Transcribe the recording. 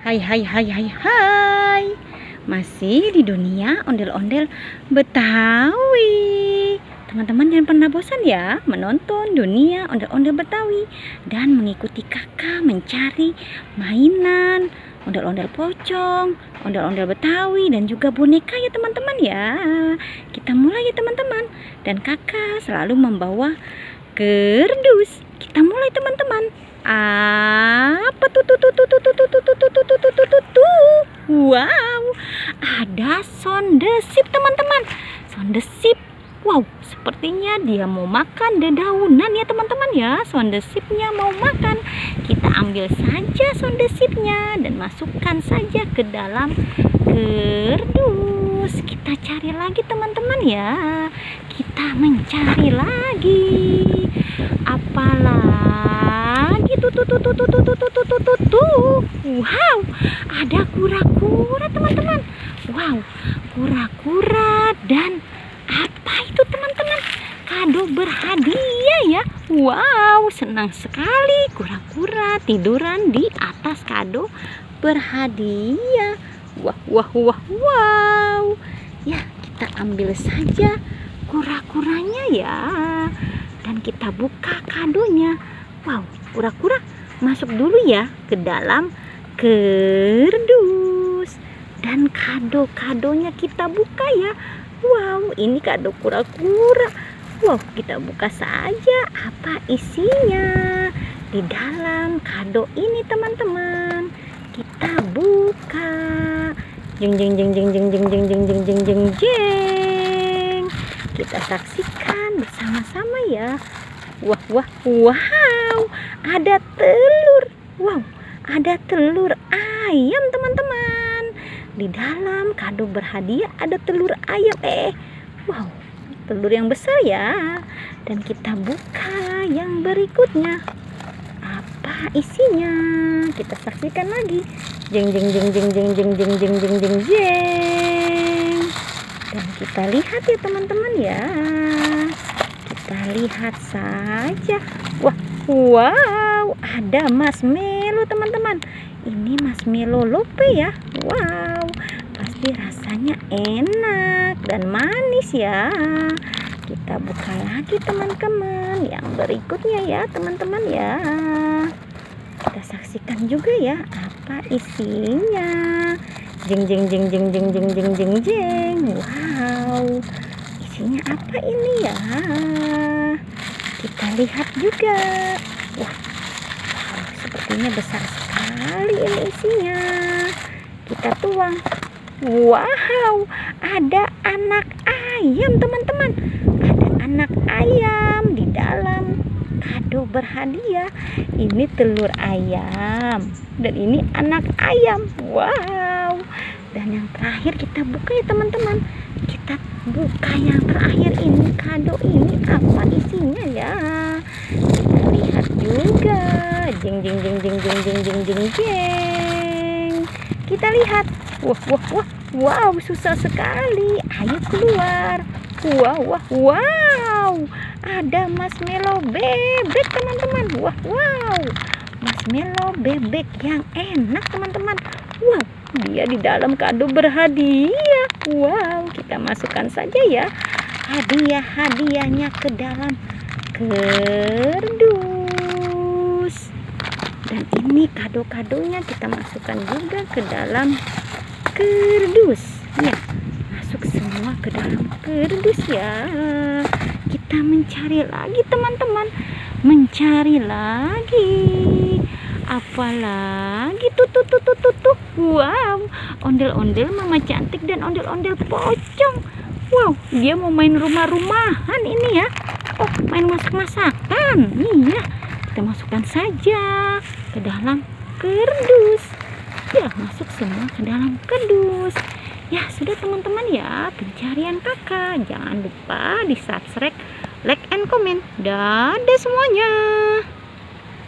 Hai hai hai hai hai. Masih di dunia ondel-ondel Betawi. Teman-teman jangan pernah bosan ya menonton dunia ondel-ondel Betawi dan mengikuti kakak mencari mainan ondel-ondel pocong, ondel-ondel Betawi dan juga boneka ya teman-teman ya. Kita mulai ya teman-teman. Dan kakak selalu membawa kerdus. Kita mulai teman-teman. Apa tuh? Wow, ada sondesip teman-teman. Sondesip. Wow, sepertinya dia mau makan dedaunan ya teman-teman ya. Sondesipnya mau makan. Kita ambil saja sondesipnya dan masukkan saja ke dalam kerdus. Kita cari lagi teman-teman ya. Kita mencari lagi. Apalagi wow, ada kura-kura teman-teman. Wow, kura-kura dan apa itu teman-teman? Kado berhadiah ya. Wow, senang sekali kura-kura tiduran di atas kado berhadiah. Wow. Ya, kita ambil saja kura-kuranya ya. Dan kita buka kadonya. Wow, kura-kura masuk dulu ya ke dalam kerdus. Dan kado-kadonya kita buka ya. Wow, ini kado kura-kura. Wow, kita buka saja apa isinya di dalam kado ini teman-teman. Kita buka. Jeng. Kita saksikan bersama-sama ya. Wow, ada telur. Wow, ada telur ayam teman-teman. Di dalam kado berhadiah ada telur ayam. Wow, telur yang besar ya. Dan kita buka yang berikutnya. Apa isinya? Kita saksikan lagi. Jeng. Dan kita lihat ya teman-teman ya. Kita lihat saja. Wow, ada marshmallow teman-teman. Ini marshmallow lope ya. Wow, pasti rasanya enak dan manis ya. Kita buka lagi teman-teman yang berikutnya ya teman-teman ya. Kita saksikan juga ya apa isinya. Jeng. Wow, isinya apa ini ya? Kita lihat juga. Wow, sepertinya besar sekali ini isinya. Kita tuang. Wow, ada anak ayam teman-teman. Ada anak ayam di dalam kado berhadiah. Ini telur ayam dan ini anak ayam. Wow. Dan yang terakhir kita buka ya teman-teman. Kita buka yang terakhir ini kado ini apa isinya ya. Kita lihat juga. Jeng. Kita lihat. Wow, susah sekali. Ayo keluar. Wow. Ada marshmallow bebek teman-teman. Wow. Marshmallow bebek yang enak teman-teman. Wow, dia di dalam kado berhadiah. Wow, kita masukkan saja ya hadiah-hadiahnya ke dalam kerdus. Dan ini kado-kadonya kita masukkan juga ke dalam kerdus. Ya, masuk semua ke dalam kerdus ya. Kita mencari lagi teman-teman. Mencari lagi. Apalagi tuh. Wow, ondel-ondel mama cantik dan ondel-ondel pocong. Wow, dia mau main rumah-rumahan ini ya. Oh, main masak-masakan. Iya, kita masukkan saja ke dalam kerdus. Ya, masuk semua ke dalam kerdus. Ya, sudah teman-teman ya, pencarian kakak. Jangan lupa di subscribe, like, and comment. Dadah semuanya.